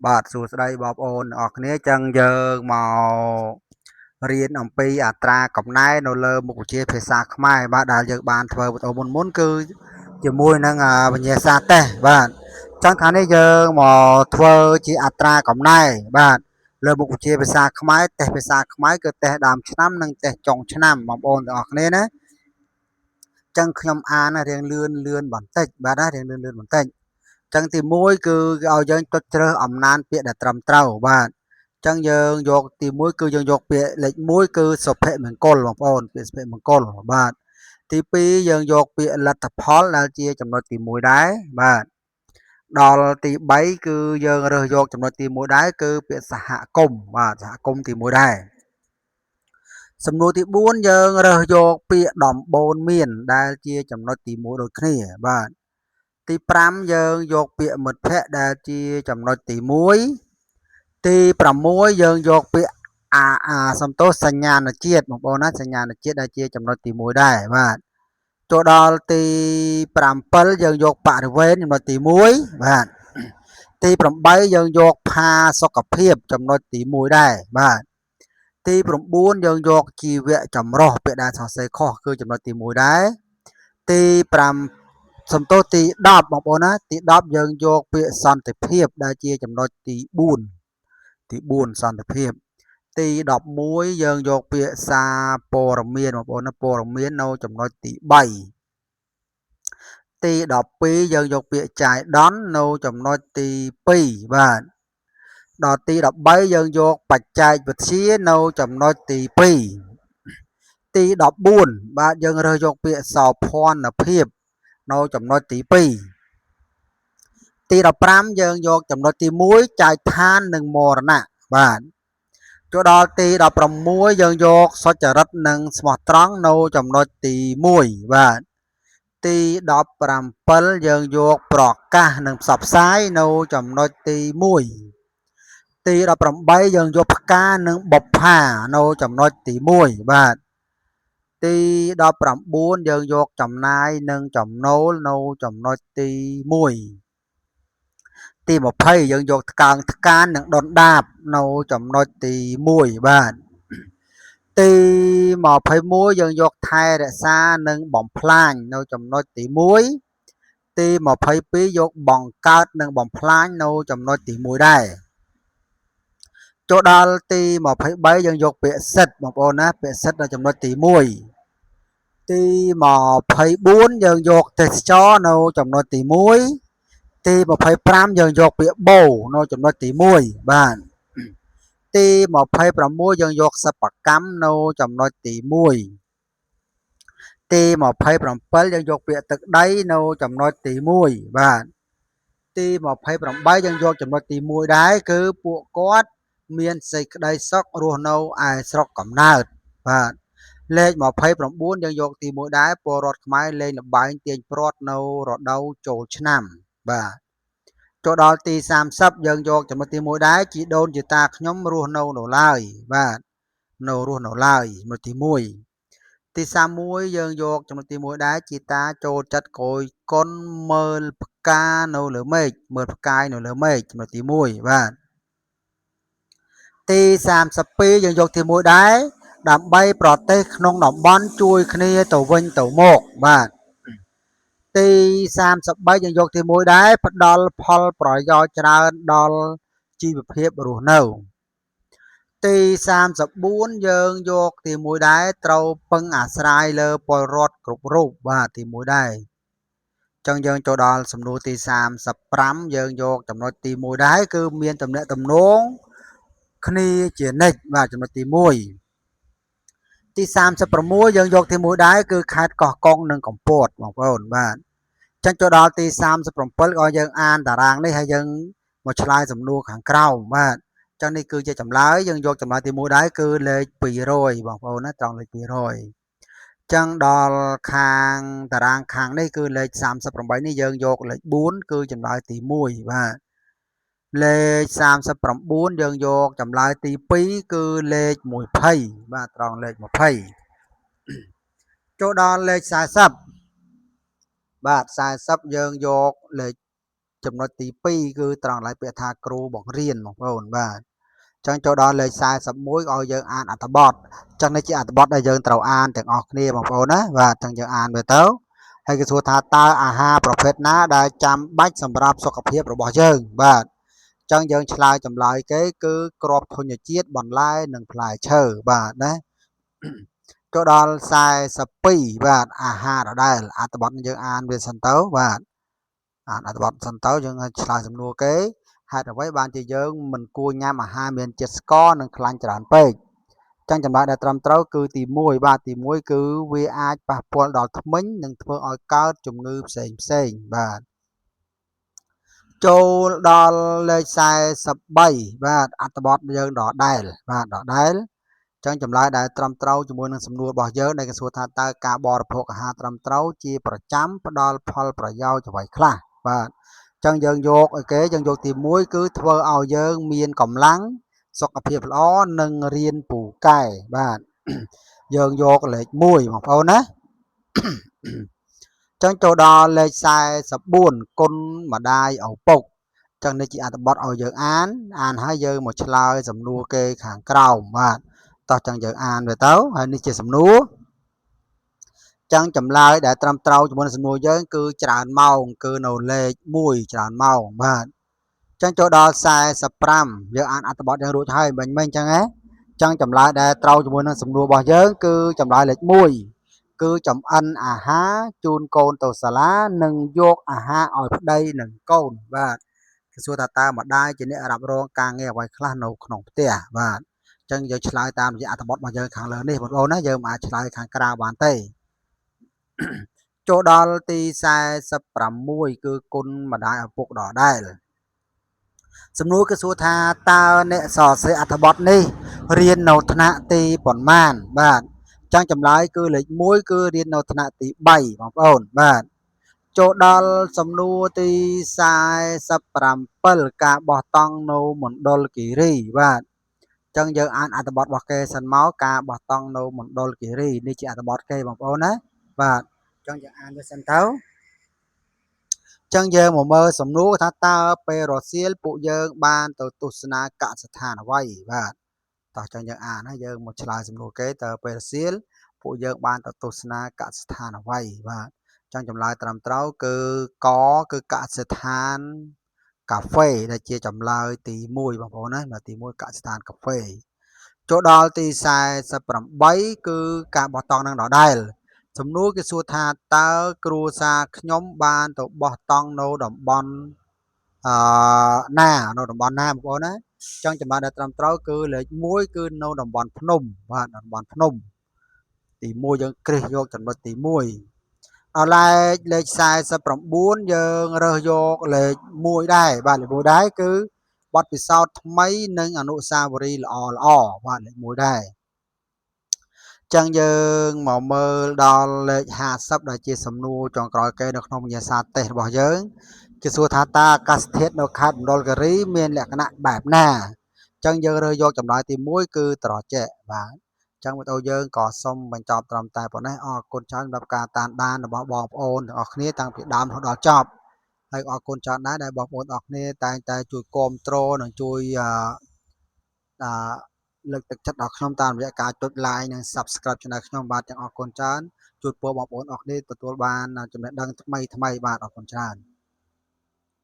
បាទសួស្តីបងប្អូនអរគ្នាចឹងយើងមករៀនអំពីអត្រាកំណែនៅលើមុខវិជ្ជាភាសាខ្មែរបាទដែលយើងបានធ្វើបន្តមុនគឺជាមួយនឹងវិញ្ញាសាតេស្តបាទចឹងខាងនេះយើងមកធ្វើជាអត្រាកំណែបាទលើមុខវិជ្ជាភាសាខ្មែរតេស្តភាសាខ្មែរគឺតេស្តដើមឆ្នាំនិងតេស្តចុងឆ្នាំបងប្អូនទាំងអស់គ្នាណាចឹងខ្ញុំអានរៀងលឿនបន្តិចបាទណារៀងលឿនបន្តិចចឹងទី1គឺឲ្យយើងចុចជ្រើសអំណានពាក្យដែលត្រឹមត្រូវបាទចឹងយើងយកទី1គឺយើងយកពាក្យលេខ1គឺសុភមង្គលបងប្អូនពាក្យសុភមង្គលបាទទី2យើងយកពាក្យលទ្ធផលដែលជាចំណុចទី1ដែរបាទដល់ទី3គឺយើងរើសយកចំណុចទី1ដែរគឺពាក្យសហគមន៍បាទសហគមន៍ទី1ដែរសំណួរទី4យើងរើសយកពាក្យដំបូន្មានដែលជាចំណុចទី1ដូចគ្នាបាទទី5យើងយកពាក្យមិត្តភ័ក្តិដែលជាចំណុចទី1ទី6យើងយកពាក្យសំទោសសញ្ញាណជាតិបងប្អូនណាសញ្ញាណជាតិដែលជាចំណុចទី1ដែរបាទចូលដល់ទី7យើងយកបរិវេណចំណុចទី1បាទទី8យើងយកផាសុខភាពចំណុចទី1ដែរបាទទី9យើងយកជីវៈចម្រុះពាក្យដែលសរសេរខុសគឺចំណុចទី1ដែរទី5សំទោសទី10បងប្អូនណាទី10យើងយកពាក្យសន្តិភាពដែលជាចំណុចទី4សន្តិភាពទី11យើងយកពាក្យសារព័ត៌មានបងប្អូនណាព័ត៌មាននៅចំណុចទី3ទី12យើងយកពាក្យចាយដន់នៅចំណុចទី2បាទដល់ទី13យើងយកបច្ចេកវិទ្យានៅចំណុចទី2ទី14បាទយើងរើសយកពាក្យសោភ័ណភាពនៅចំណុចទី2ទី15យើងយកចំណុចទី1ចាយឋាននិងមរណៈបាទចូលដល់ទី16យើងយកសុចរិតនិងស្មោះត្រង់នៅចំណុចទី1បាទទី17យើងយកប្រកាសនិងផ្សព្វផ្សាយនៅចំណុចទី1ទី18យើងយកផ្កានិងបុប្ផានៅចំណុចទី1បាទទី19យើងយកចំណាយនិងចំណូលនៅចំណុចទី1ទី20យើងយកថ្កើងថ្កាននិងដុនដាបនៅចំណុចទី1បាទទី21យើងយកថែរក្សានិងបំផ្លាញនៅចំណុចទី1ទី22យកបង្កើតនិងបំផ្លាញនៅចំណុចទី1ដែរចូលដល់ទី23យើងយកពាក្យសិទ្ធបងប្អូនណាពាក្យសិទ្ធនៅចំណុចទី1ទី24យើងយកទេសចរនៅចំណុចទី1ទី25យើងយកពាក្យបូនៅចំណុចទី1បាទទី26យើងយកសិប្បកម្មនៅចំណុចទី1ទី27យើងយកពាក្យទឹកដីនៅចំណុចទី1បាទទី28យើងយកចំណុចទី1ដែរគឺពួកគាត់មានសេចក្តីសុខរស់នៅឯស្រុកកំណើតបាទលេខ29យើងយកទី1ដែរពលរដ្ឋខ្មែរលេងល្បែងទាញព្រ័ត្រនៅរដូវចូលឆ្នាំបាទចូលដល់ទី30យើងយកចំណុចទី1ដែរជីដូនជីតាខ្ញុំរស់នៅឡើយបាទរស់នៅឡើយចំណុចទី1ទី31យើងយកចំណុចទី1ដែរជីតាចូលចិត្តគយកុនមើលផ្កានៅលើមេឃមើលផ្កាយនៅលើមេឃចំណុចទី1បាទទី32យើងយកទី1ដែរដើម្បីប្រទេសក្នុងតំបន់ជួយគ្នាទៅវិញទៅមកបាទទី33យើងយកទី1ដែរផ្ដល់ផលប្រយោជន៍ច្រើនដល់ជីវភាពរស់នៅទី34យើងយកទី1ដែរត្រូវពឹងអាស្រ័យលើពលរដ្ឋគ្រប់រូបបាទទី1ដែរចឹងយើងចូលដល់សំណួរទី35យើងយកចំណុចទី1ដែរគឺមានទំនាក់ទំនងគ្នាជានិច្ចបាទចំណុចទី1ទី36យើងយកទី1ដែរគឺខេត្តកោះកុងនិងកំពតបងប្អូនបាទចឹងចូលដល់ទី37ឲ្យយើងអានតារាងនេះហើយយើងមកឆ្លើយសំណួរខាងក្រោមបាទចឹងនេះគឺជាចម្លើយយើងយកចម្លើយទី1ដែរគឺលេខ200បងប្អូនណាត្រង់លេខ200ចឹងដល់ខាងតារាងខាងនេះគឺលេខ38នេះយើងយកលេខ4គឺចម្លើយទី1បាទលេខ39យើងយកចម្លើយទី2គឺលេខ20បាទត្រង់លេខ20ចូលដល់លេខ40បាទ40យើងយកលេខ ចំណុចទី2គឺត្រង់កន្លែងពាក្យថាគ្រូបង្រៀនបងប្អូនបាទចឹងចូលដល់លេខ41ឲ្យយើងអានអត្ថបទចឹងនេះជាអត្ថបទដែលយើងត្រូវអានទាំងអស់គ្នាបងប្អូនណាបាទចឹងយើងអានវាទៅហើយគេសួរថាតើអាហារប្រភេទណាដែលចាំបាច់សម្រាប់សុខភាពរបស់យើងបាទចឹងយើងឆ្លើយចម្លើយគេគឺគ្រាប់ធញ្ញជាតិបន្លែនិងផ្លែឈើបាទណាចូលដល់42បាទអាហារដដែលអត្ថបទនេះយើងអានវាសិនទៅបាទអានអត្ថបទសិនទៅយើងឆ្លើយសំណួរគេហេតុអ្វីបានជាយើងមិនគួរញ៉ាំអាហារមានជាតិស្ករនិងខ្លាញ់ច្រើនពេកចឹងចម្លើយដែលត្រឹមត្រូវគឺទី1បាទទី1គឺវាអាចប៉ះពាល់ដល់ធ្មេញនិងធ្វើឲ្យកើតជំងឺផ្សេងបាទចូលដល់លេខ43បាទអត្ថបទយើងដដែលបាទដដែលចឹងចម្លើយដែលត្រឹមត្រូវជាមួយនឹងសំណួររបស់យើងដែលគេសួរថាតើការបរិភោគអាហារត្រឹមត្រូវជាប្រចាំផ្ដល់ផលប្រយោជន៍អ្វីខ្លះបាទចឹងយើងយកអីគេយើងយកទី1គឺធ្វើឲ្យយើងមានកម្លាំងសុខភាពល្អនិងរៀនពូកែបាទយើងយកលេខ1បងប្អូនណាចឹងចូលដល់លេខ44គុណម្ដាយឪពុកចឹងនេះជាអត្ថបទឲ្យយើងអានហើយយើងមកឆ្លើយសំណួរគេខាងក្រោមបាទតោះចឹងយើងអានវាទៅហើយនេះជាសំណួរចឹងចម្លើយដែលត្រឹមត្រូវជាមួយនឹងសំណួរយើងគឺច្រើនម៉ោងគឺនៅលេខ1ច្រើនម៉ោងបាទចឹងចូលដល់45យើងអានអត្ថបទយើងរួចហើយមិញចឹងហ៎ចឹងចម្លើយដែលត្រូវជាមួយនឹងសំណួររបស់យើងគឺចម្លើយលេខ1គឺចំអិនអាហារជូនកូនទៅសាលានិងយកអាហារឲ្យប្តីនិងកូនបាទគេសួរថាតើម្ដាយជាអ្នករ៉ាប់រងការងារអ្វីខ្លះនៅក្នុងផ្ទះបាទចឹងយើងឆ្លើយតាមរយៈអត្ថបទរបស់យើងខាងលើនេះបងប្អូនណាយើងមិនអាចឆ្លើយខាងក្រៅបានទេចូលដល់ទី46គឺគុណម្ដាយឪពុកដដែលសំណួរគឺសួរថាតើអ្នកសរសេរអត្ថបទនេះរៀននៅថ្នាក់ទីប៉ុន្មានបាទចឹងចម្លើយគឺលេខ1គឺរៀននៅថ្នាក់ទី3បងប្អូនបាទចូលដល់សំណួរទី47ការបោះតង់នៅមណ្ឌលគិរីបាទចឹងយើងអានអត្ថបទរបស់គេសិនមកការបោះតង់នៅមណ្ឌលគិរីនេះជាអត្ថបទគេបងប្អូនណាបាទចឹងយើងអានវាសិនទៅចឹងយើងមកមើលសំណួរថាតើពេលរសៀលពួកយើងបានទៅទស្សនាកសិដ្ឋានអ្វីបាទតោះចឹងយើងអានហើយយើងមកឆ្លើយសំណួរគេតើពេលរសៀលពួកយើងបានទៅទស្សនាកសិដ្ឋានអ្វីបាទចឹងចម្លើយត្រឹមត្រូវគឺកគឺកសិដ្ឋានកាហ្វេដែលជាចម្លើយទី1បងប្អូនណាទី1កសិដ្ឋានកាហ្វេចូលដល់ទី48គឺការបោះតង់នឹងដដែលសំណួរគេសួរថាតើគ្រួសារខ្ញុំបានទៅបោះតង់នៅតំបន់ណានៅតំបន់ណាបងប្អូនណាចឹងចម្លើយដែលត្រឹមត្រូវគឺលេខ1គឺនៅតំបន់ភ្នំបាទតំបន់ភ្នំទី1យើងគ្រិះយកចំណុចទី1ដល់លេខ49យើងរើសយកលេខ1ដែរបាទលេខ1ដែរគឺបទពិសោធន៍ថ្មីនិងអនុស្សាវរីយ៍ល្អបាទលេខ1ដែរចឹងយើងមកមើលដល់លេខ50ដែលជាសំណួរចុងក្រោយគេនៅក្នុងវិញ្ញាសាតេស្តរបស់យើងគេសួរថាតើអាកាសធាតុនៅខេត្តមណ្ឌលគិរីមានលក្ខណៈបែបណាចឹងយើងរើសយកចម្លើយទី1គឺត្រជាក់បាទចឹងវីដេអូយើងក៏សូមបញ្ចប់ត្រឹមតែប៉ុណ្ណេះអរគុណច្រើនសម្រាប់ការតាមដានរបស់បងប្អូនទាំងអស់គ្នាតាំងពីដើមរហូតដល់ចប់ហើយអរគុណច្រើនដែរដែលបងប្អូនទាំងអស់គ្នាតែងតែជួយគាំទ្រនិងជួយលើកទឹកចិត្តដល់ខ្ញុំតាមរយៈការចុច like និង subscribe channel ខ្ញុំបាទទាំងអរគុណច្រើនជួយពរបងប្អូនអរគ្នាទទួលបានចំណេះដឹងថ្មីបាទអរគុណច្រើន